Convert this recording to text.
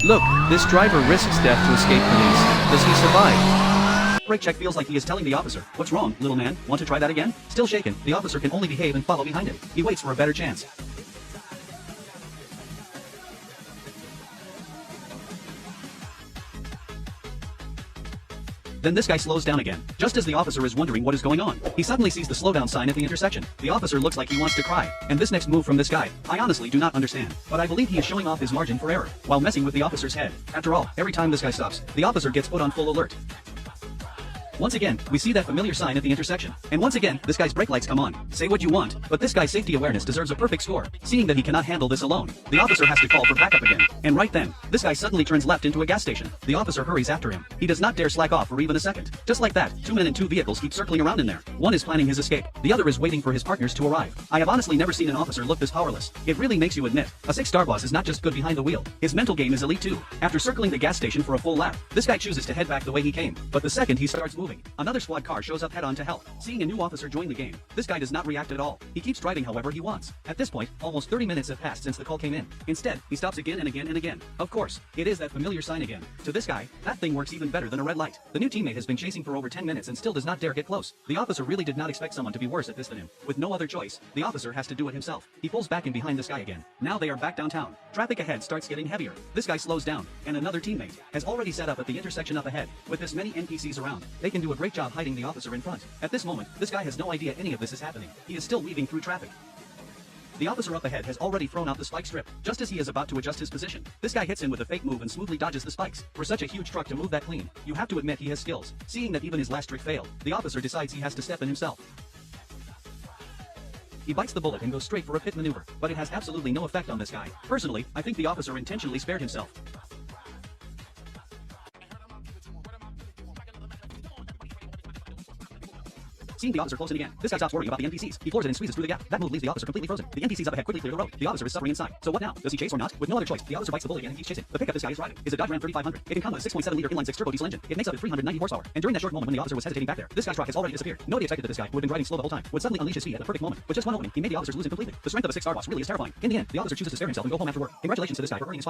Look, this driver risks death to escape police. Does he survive? Brake check feels like he is telling the officer, "What's wrong, little man? Want to try that again?" Still shaken, the officer can only behave and follow behind him. He waits for a better chance. Then this guy slows down again. Just as the officer is wondering what is going on, he suddenly sees the slowdown sign at the intersection. The officer looks like he wants to cry. And this next move from this guy, I honestly do not understand. But I believe he is showing off his margin for error, while messing with the officer's head. After all, every time this guy stops, the officer gets put on full alert. Once again, we see that familiar sign at the intersection. And once again, this guy's brake lights come on. Say what you want, but this guy's safety awareness deserves a perfect score. Seeing that he cannot handle this alone, the officer has to call for backup again. And right then, this guy suddenly turns left into a gas station. The officer hurries after him. He does not dare slack off for even a second. Just like that, two men and two vehicles keep circling around in there. One is planning his escape. The other is waiting for his partners to arrive. I have honestly never seen an officer look this powerless. It really makes you admit, a 6-star boss is not just good behind the wheel. His mental game is elite too. After circling the gas station for a full lap, this guy chooses to head back the way he came. But the second he starts moving, another squad car shows up head-on to help. Seeing a new officer join the game, this guy does not react at all. He keeps driving however he wants. At this point, almost 30 minutes have passed since the call came in. Instead, he stops again and again and again. Of course, it is that familiar sign again. To this guy, that thing works even better than a red light. The new teammate has been chasing for over 10 minutes and still does not dare get close. The officer really did not expect someone to be worse at this than him. With no other choice, the officer has to do it himself. He pulls back in behind this guy again. Now they are back downtown. Traffic ahead starts getting heavier. This guy slows down, and another teammate has already set up at the intersection up ahead. With this many NPCs around, they can do a great job hiding the officer in front. At this moment, this guy has no idea any of this is happening. He is still weaving through traffic. The officer up ahead has already thrown out the spike strip, just as he is about to adjust his position. This guy hits him with a fake move and smoothly dodges the spikes. For such a huge truck to move that clean, you have to admit he has skills. Seeing that even his last trick failed, the officer decides he has to step in himself. He bites the bullet and goes straight for a pit maneuver, but it has absolutely no effect on this guy. Personally, I think the officer intentionally spared himself. Seeing the officer close in again, this guy stops worrying about the NPCs. He floors it and squeezes through the gap. That move leaves the officer completely frozen. The NPCs up ahead quickly clear the road. The officer is suffering inside. So what now? Does he chase or not? With no other choice, the officer bites the bullet again and keeps chasing. The pickup this guy is driving is a Dodge Ram 3500. It can come with a 6.7-liter inline-six turbo diesel engine. It makes up to 390 horsepower. And during that short moment when the officer was hesitating back there, this guy's truck has already disappeared. Nobody expected that this guy, who had been driving slow the whole time, would suddenly unleash his speed at the perfect moment. With just one opening, he made the officers lose him completely. The strength of a 6-star boss really is terrifying. In the end, the officer chooses to spare himself and go home after work. Congratulations to this guy for earning his